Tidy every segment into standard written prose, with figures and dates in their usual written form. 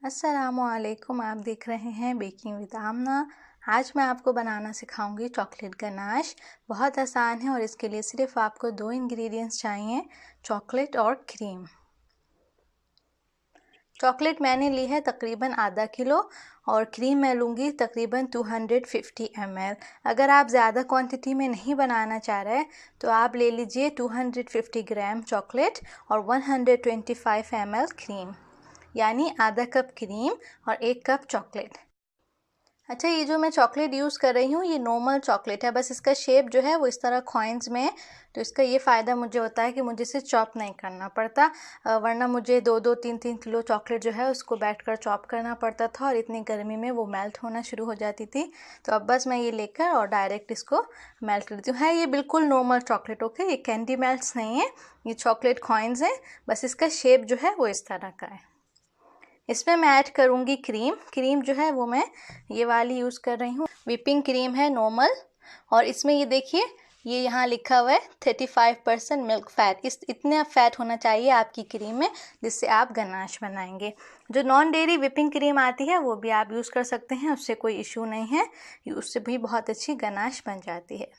अस्सलामुअलैकुम। आप देख रहे हैं बेकिंग विद आमना। आज मैं आपको बनाना सिखाऊंगी चॉकलेट गनाश। बहुत आसान है और इसके लिए सिर्फ आपको दो इंग्रेडिएंट्स चाहिए, चॉकलेट और क्रीम। चॉकलेट मैंने ली है तकरीबन आधा किलो और क्रीम मैं लूँगी तकरीबन 250 ml। अगर आप ज़्यादा क्वांटिटी में नहीं बनाना चाह रहे तो आप ले लीजिए 250 ग्राम चॉकलेट और 125 ml क्रीम, यानी आधा कप क्रीम और 1 कप चॉकलेट। अच्छा, ये जो मैं चॉकलेट यूज़ कर रही हूँ ये नॉर्मल चॉकलेट है, बस इसका शेप जो है वो इस तरह कॉइन्स में है। तो इसका ये फ़ायदा मुझे होता है कि मुझे इसे चॉप नहीं करना पड़ता, वरना मुझे 2-3 किलो चॉकलेट जो है उसको बैठकर चॉप करना पड़ता था और इतनी गर्मी में वो मेल्ट होना शुरू हो जाती थी। तो अब बस मैं ये लेकर और डायरेक्ट इसको मेल्ट कर देती हूँ। है ये बिल्कुल नॉर्मल चॉकलेट, ओके, ये कैंडी मेल्ट्स नहीं है, ये चॉकलेट कॉइन्स हैं, बस इसका शेप जो है वो इस तरह का है। इसमें मैं ऐड करूँगी क्रीम जो है वो मैं ये वाली यूज़ कर रही हूँ, व्हिपिंग क्रीम है नॉर्मल। और इसमें ये देखिए, ये यहाँ लिखा हुआ है 35% मिल्क फ़ैट। इतने फ़ैट होना चाहिए आपकी क्रीम में जिससे आप गनाश बनाएंगे। जो नॉन डेयरी व्हिपिंग क्रीम आती है वो भी आप यूज़ कर सकते हैं, उससे कोई इशू नहीं है, उससे भी बहुत अच्छी गनाश बन जाती है।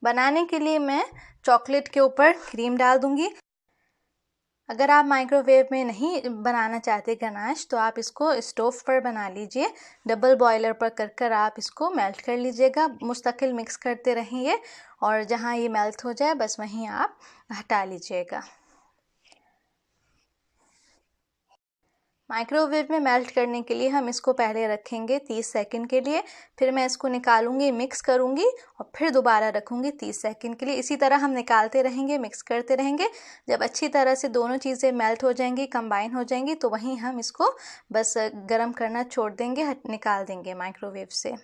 बनाने के लिए मैं चॉकलेट के ऊपर क्रीम डाल दूँगी। अगर आप माइक्रोवेव में नहीं बनाना चाहते गनाश तो आप इसको स्टोव पर बना लीजिए। डबल बॉयलर पर कर आप इसको मेल्ट कर लीजिएगा, मुस्तकिल मिक्स करते रहिए और जहाँ ये मेल्ट हो जाए बस वहीं आप हटा लीजिएगा। माइक्रोवेव में मेल्ट करने के लिए हम इसको पहले रखेंगे 30 सेकंड के लिए, फिर मैं इसको निकालूंगी, मिक्स करूंगी और फिर दोबारा रखूंगी 30 सेकंड के लिए। इसी तरह हम निकालते रहेंगे, मिक्स करते रहेंगे। जब अच्छी तरह से दोनों चीज़ें मेल्ट हो जाएंगी, कंबाइन हो जाएंगी, तो वहीं हम इसको बस गर्म करना छोड़ देंगे, निकाल देंगे माइक्रोवेव से।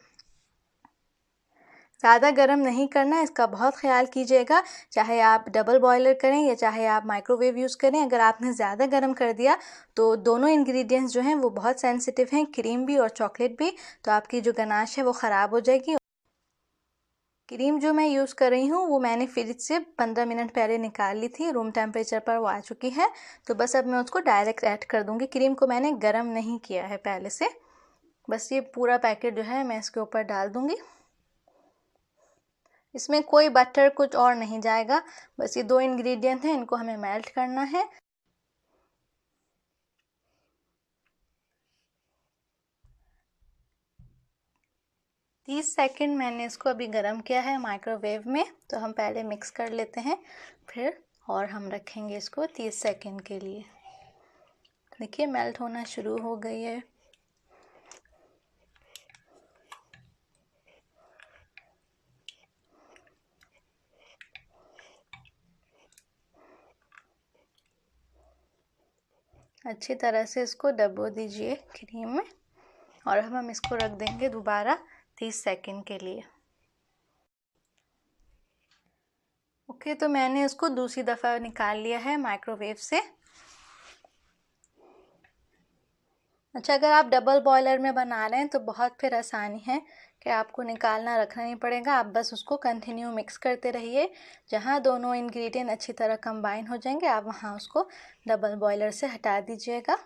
ज़्यादा गर्म नहीं करना, इसका बहुत ख्याल कीजिएगा, चाहे आप डबल बॉयलर करें या चाहे आप माइक्रोवेव यूज़ करें। अगर आपने ज़्यादा गर्म कर दिया तो दोनों इंग्रेडिएंट्स जो हैं वो बहुत सेंसिटिव हैं, क्रीम भी और चॉकलेट भी, तो आपकी जो गनाश है वो ख़राब हो जाएगी। क्रीम जो मैं यूज़ कर रही हूँ वो मैंने फ्रिज से 15 मिनट पहले निकाल ली थी, रूम टेम्परेचर पर वो आ चुकी है। तो बस अब मैं उसको डायरेक्ट ऐड कर दूँगी। क्रीम को मैंने गर्म नहीं किया है पहले से, बस ये पूरा पैकेट जो है मैं इसके ऊपर डाल दूँगी। इसमें कोई बटर कुछ और नहीं जाएगा, बस ये दो इंग्रेडिएंट हैं, इनको हमें मेल्ट करना है। तीस सेकंड मैंने इसको अभी गर्म किया है माइक्रोवेव में, तो हम पहले मिक्स कर लेते हैं फिर और हम रखेंगे इसको 30 सेकंड के लिए। देखिए मेल्ट होना शुरू हो गई है। अच्छी तरह से इसको डबो दीजिए क्रीम में और अब हम इसको रख देंगे दोबारा 30 सेकंड के लिए। ओके, तो मैंने इसको दूसरी दफ़ा निकाल लिया है माइक्रोवेव से। अच्छा, अगर आप डबल बॉयलर में बना रहे हैं तो बहुत फिर आसानी है कि आपको निकालना रखना नहीं पड़ेगा, आप बस उसको कंटिन्यू मिक्स करते रहिए। जहाँ दोनों इंग्रेडिएंट अच्छी तरह कंबाइन हो जाएंगे आप वहाँ उसको डबल बॉयलर से हटा दीजिएगा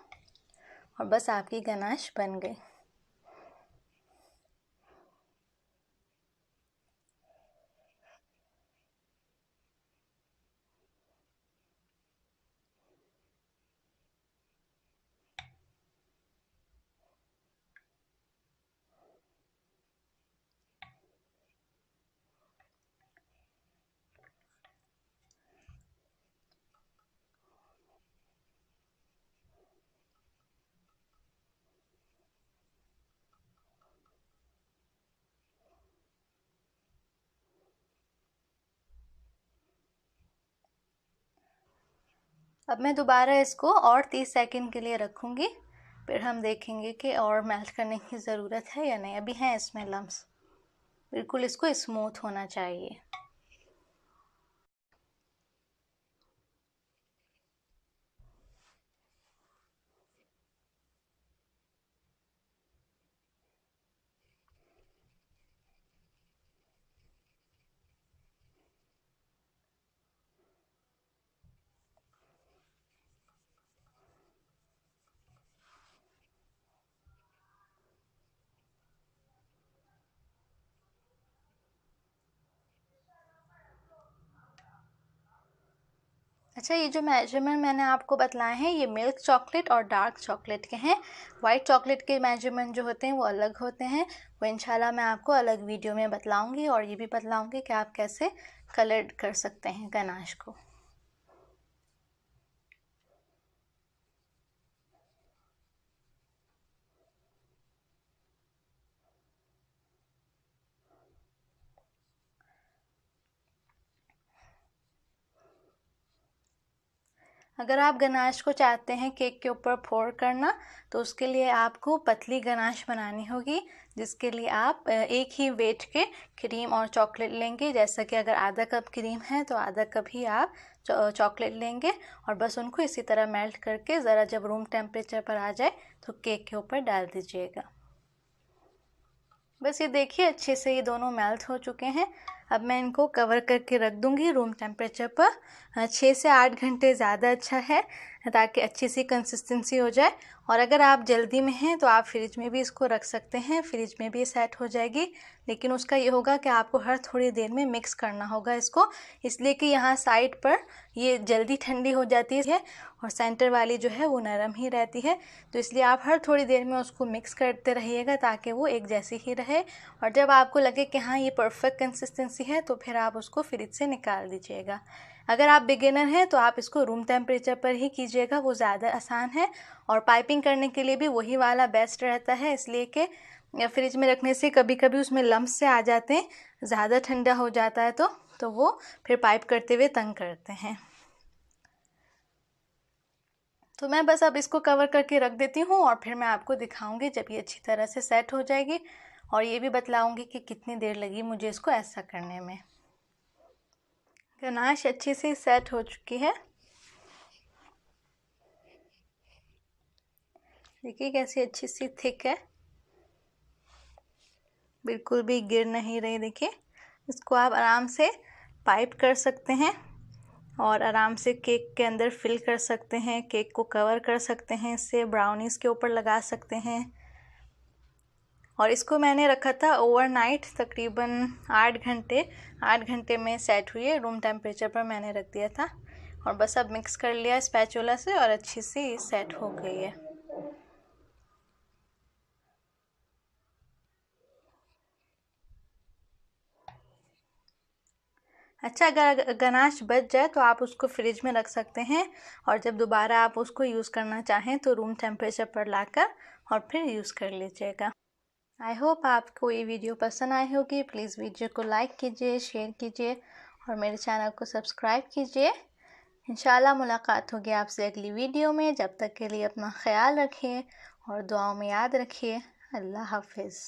और बस आपकी गनाश बन गई। अब मैं दोबारा इसको और 30 सेकंड के लिए रखूँगी, फिर हम देखेंगे कि और मेल्ट करने की ज़रूरत है या नहीं। अभी हैं इसमें लम्स, बिल्कुल इसको स्मूथ होना चाहिए। अच्छा, ये जो मेजरमेंट मैंने आपको बतलाए हैं ये मिल्क चॉकलेट और डार्क चॉकलेट के हैं। वाइट चॉकलेट के मेजरमेंट जो होते हैं वो अलग होते हैं, वो इंशाल्लाह मैं आपको अलग वीडियो में बतलाऊंगी। और ये भी बतलाऊंगी कि आप कैसे कलर कर सकते हैं गनाश को। अगर आप गनाश को चाहते हैं केक के ऊपर फोड़ करना तो उसके लिए आपको पतली गनाश बनानी होगी, जिसके लिए आप एक ही वेट के क्रीम और चॉकलेट लेंगे। जैसा कि अगर आधा कप क्रीम है तो आधा कप ही आप चॉकलेट लेंगे और बस उनको इसी तरह मेल्ट करके ज़रा जब रूम टेम्परेचर पर आ जाए तो केक के ऊपर डाल दीजिएगा। बस ये देखिए अच्छे से ये दोनों मेल्ट हो चुके हैं। अब मैं इनको कवर करके रख दूंगी रूम टेम्परेचर पर 6 से 8 घंटे ज़्यादा अच्छा है, ताकि अच्छी सी कंसिस्टेंसी हो जाए। और अगर आप जल्दी में हैं तो आप फ्रिज में भी इसको रख सकते हैं, फ्रिज में भी सेट हो जाएगी। लेकिन उसका ये होगा कि आपको हर थोड़ी देर में मिक्स करना होगा इसको, इसलिए कि यहाँ साइड पर ये जल्दी ठंडी हो जाती है और सेंटर वाली जो है वो नरम ही रहती है। तो इसलिए आप हर थोड़ी देर में उसको मिक्स करते रहिएगा ताकि वो एक जैसी ही रहे। और जब आपको लगे कि हाँ ये परफेक्ट कंसिस्टेंसी है तो फिर आप उसको फ्रिज से निकाल दीजिएगा। अगर आप बिगिनर हैं तो आप इसको रूम टेम्परेचर पर ही कीजिएगा, वो ज़्यादा आसान है। और पाइपिंग करने के लिए भी वही वाला बेस्ट रहता है, इसलिए कि फ्रिज में रखने से कभी कभी उसमें लम्ब से आ जाते हैं, ज़्यादा ठंडा हो जाता है तो वो फिर पाइप करते हुए तंग करते हैं। तो मैं बस अब इसको कवर करके रख देती हूँ और फिर मैं आपको दिखाऊंगी जब ये अच्छी तरह से सेट हो जाएगी, और ये भी बतलाऊंगी कि कितनी देर लगी मुझे इसको ऐसा करने में। गनाश अच्छे से सेट हो चुकी है, देखिए कैसी अच्छी सी थिक है, बिल्कुल भी गिर नहीं रही। देखिए इसको आप आराम से पाइप कर सकते हैं और आराम से केक के अंदर फिल कर सकते हैं, केक को कवर कर सकते हैं, इससे ब्राउनीज़ के ऊपर लगा सकते हैं। और इसको मैंने रखा था ओवरनाइट, तकरीबन 8 घंटे में सेट हुई है, रूम टेम्परेचर पर मैंने रख दिया था। और बस अब मिक्स कर लिया स्पैचुला से और अच्छी सी सेट हो गई है। अच्छा, अगर गनाश बच जाए तो आप उसको फ्रिज में रख सकते हैं, और जब दोबारा आप उसको यूज़ करना चाहें तो रूम टेम्परेचर पर लाकर और फिर यूज़ कर लीजिएगा। आई होप आपको ये वीडियो पसंद आई होगी। प्लीज़ वीडियो को लाइक कीजिए, शेयर कीजिए और मेरे चैनल को सब्सक्राइब कीजिए। इंशाल्लाह मुलाकात होगी आपसे अगली वीडियो में। जब तक के लिए अपना ख्याल रखिए और दुआओं में याद रखिए। अल्लाह हाफिज़।